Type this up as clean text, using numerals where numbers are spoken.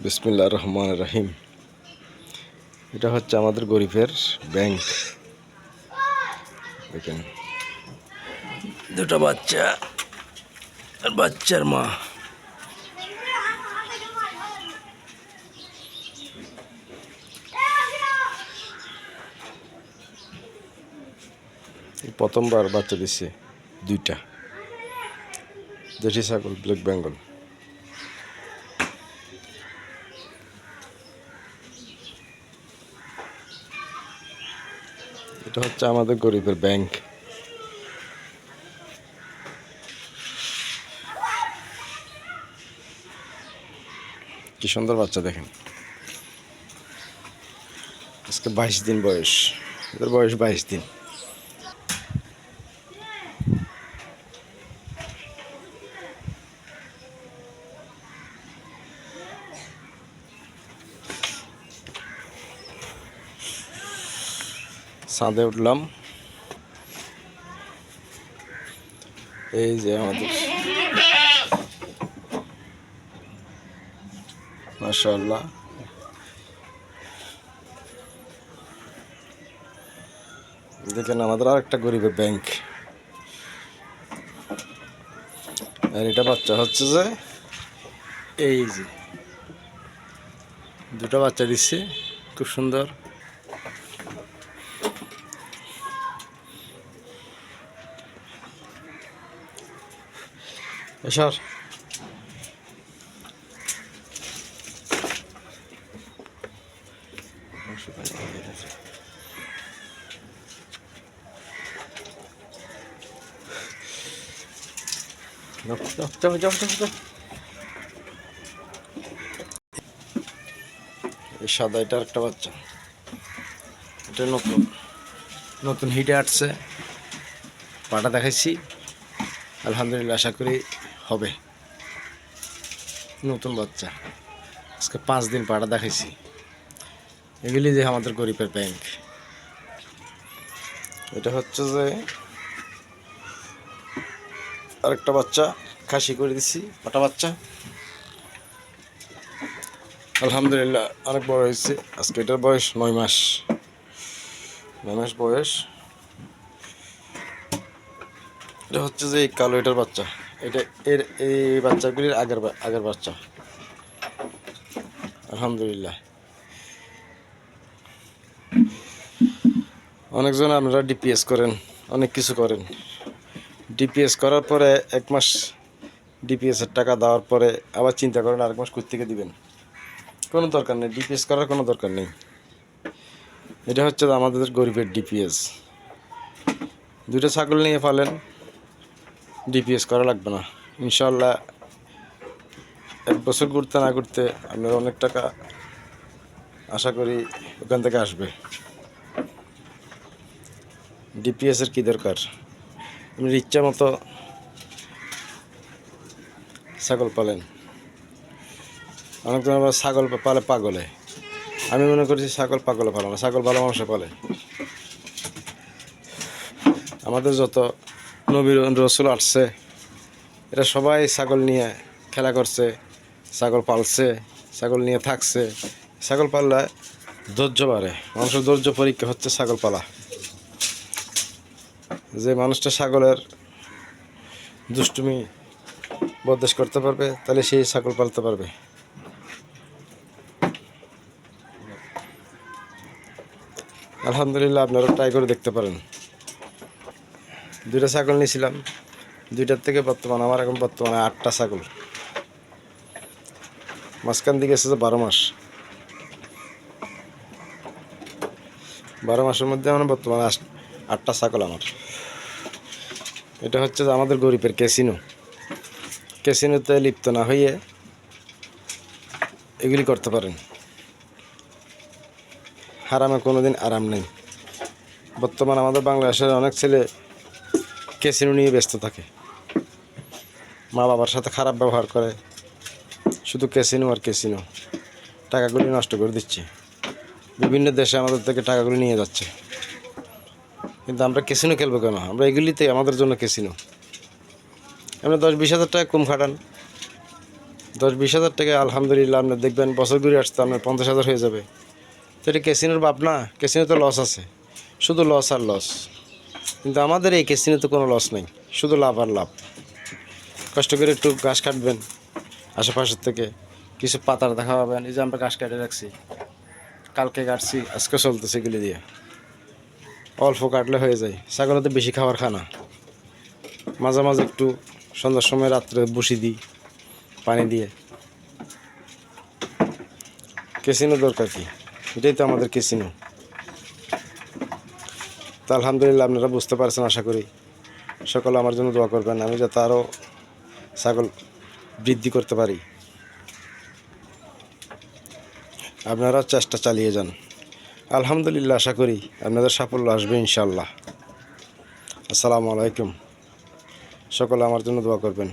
বিসমিল্লাহির রহমানির রহিম। এটা হচ্ছে আমাদের গরিবের ব্যাংক। দেখেন দুটো বাচ্চা আর বাচ্চার মা। প্রথমবার বাচ্চা দিচ্ছে দুইটা দেশি ছাগল, ব্ল্যাক বেঙ্গল। এটা হচ্ছে আমাদের গরিবের ব্যাংক। কি সুন্দর বাচ্চা দেখেন। আজকে 22 দিন বয়স, এদের বয়স 22 দিন। ছাদে উঠলাম, এই যে আমাদের মাশাআল্লাহ। দেখেন আমাদের আরেকটা গরিবের ব্যাংক। আর এটা বাচ্চা হচ্ছে যে এই যে দুটো বাচ্চা দিচ্ছে, খুব সুন্দর। এসর এই সাদা, এটা একটা বাচ্চা। এটা নতুন নতুন হিটে আসছে, পাটা দেখাইছি। আলহামদুলিল্লাহ, আশা করি হবে। নতুন বাচ্চা, আজকে 5 দিন পাটা দেখাইছি। এগুলি যে আমাদের গরিবের ব্যাংক। এটা হচ্ছে যে আরেকটা বাচ্চা খাসি করে দিছি, পাটা বাচ্চা। আলহামদুলিল্লাহ অনেক বড় হয়েছে। আজকে এটার বয়স 9 মাস, 9 মাস বয়স। এটা হচ্ছে যে এই কালো, এটার বাচ্চা। এটা এই বাচ্চাগুলির আগের বাচ্চা। আলহামদুলিল্লাহ। অনেকজন আপনারা ডিপিএস করেন, অনেক কিছু করেন। ডিপিএস করার পরে 1 মাস ডিপিএসের টাকা দেওয়ার পরে আবার চিন্তা করেন আরেক মাস কোথা থেকে দিবেন। কোনো দরকার নেই, ডিপিএস করার কোনো দরকার নেই। এটা হচ্ছে আমাদের গরিবের ডিপিএস। দুটো ছাগল নিয়ে ফেলেন, ডিপিএস করা লাগবে না ইনশাল্লাহ। 1 বছর ঘুরতে না ঘুরতে আপনার অনেক টাকা আশা করি ওখান থেকে আসবে। ডিপিএসের কী দরকার, আপনার ইচ্ছা মতো ছাগল পালেন। অনেকজন আবার ছাগল পালে পাগলে। আমি মনে করছি ছাগল পাগলে পালে না, ছাগল ভালো মানুষে পালে। আমাদের যত নবী রসুল আসছে, এরা সবাই ছাগল নিয়ে খেলা করছে, ছাগল পালছে, ছাগল নিয়ে থাকছে। ছাগল পাললে ধৈর্য বাড়ে, মানুষের ধৈর্য পরীক্ষা হচ্ছে ছাগল পালা। যে মানুষটা ছাগলের দুষ্টুমি বরদাস্ত করতে পারবে, তাহলে সেই ছাগল পালতে পারবে। আলহামদুলিল্লাহ, আপনারা ট্রাই করে দেখতে পারেন। 2টা ছাগল নিয়েছিলাম, 2টার থেকে আমার এখন বর্তমানে 8টা ছাগল। মাঝখান দিকে এসেছে 12 মাস। 12 মাসের মধ্যে আমার বর্তমানে 8টা ছাগল আমার। এটা হচ্ছে যে আমাদের গরিবের ক্যাসিনো। ক্যাসিনোতে লিপ্ত না হয়ে এগুলি করতে পারেন। হারামে কোনো দিন আরাম নেই। বর্তমানে আমাদের বাংলাদেশের অনেক ছেলে ক্যাসিনো নিয়ে ব্যস্ত থাকে, মা বাবার সাথে খারাপ ব্যবহার করে, শুধু ক্যাসিনো আর ক্যাসিনো। টাকাগুলি নষ্ট করে দিচ্ছে, বিভিন্ন দেশে আমাদের থেকে টাকাগুলি নিয়ে যাচ্ছে। কিন্তু আমরা ক্যাসিনো খেলবো কেন? আমরা এগুলিতে আমাদের জন্য ক্যাসিনো। আমরা 10-20 হাজার টাকা কম খাটান, 10-20 হাজার টাকা আলহামদুলিল্লাহ আপনি দেখবেন বছর ঘুরে আসতে আপনার 50,000 হয়ে যাবে। তো এটা ক্যাসিনোর বাপ না, ক্যাসিনো তো লস আছে, শুধু লস আর লস। কিন্তু আমাদের এই ক্যাসিনোতে কোনো লস নেই, শুধু লাভ আর লাভ। কষ্ট করে একটু ঘাস কাটবেন আশেপাশের থেকে, কিছু পাতার দেখা পাবেন। এই যে আমরা ঘাস কাটে রাখছি, কালকে কাটছি, আজকে চলতেছে এগুলি দিয়ে। অল্প কাটলে হয়ে যায়, ছাগলে তো বেশি খাবার খানা। মাঝে মাঝে একটু সন্ধ্যার সময় রাত্রে বসি দিই পানি দিয়ে। ক্যাসিনো দরকার কি, এটাই তো আমাদের ক্যাসিনো। তো আলহামদুলিল্লাহ আপনারা বুঝতে পারছেন আশা করি। সকলে আমার জন্য দোয়া করবেন, আমি যাতে আরও ছাগল বৃদ্ধি করতে পারি। আপনারা চেষ্টা চালিয়ে যান। আলহামদুলিল্লাহ আশা করি আপনাদের সাফল্য আসবে ইনশাল্লাহ। আসসালামু আলাইকুম। সকলে আমার জন্য দোয়া করবেন।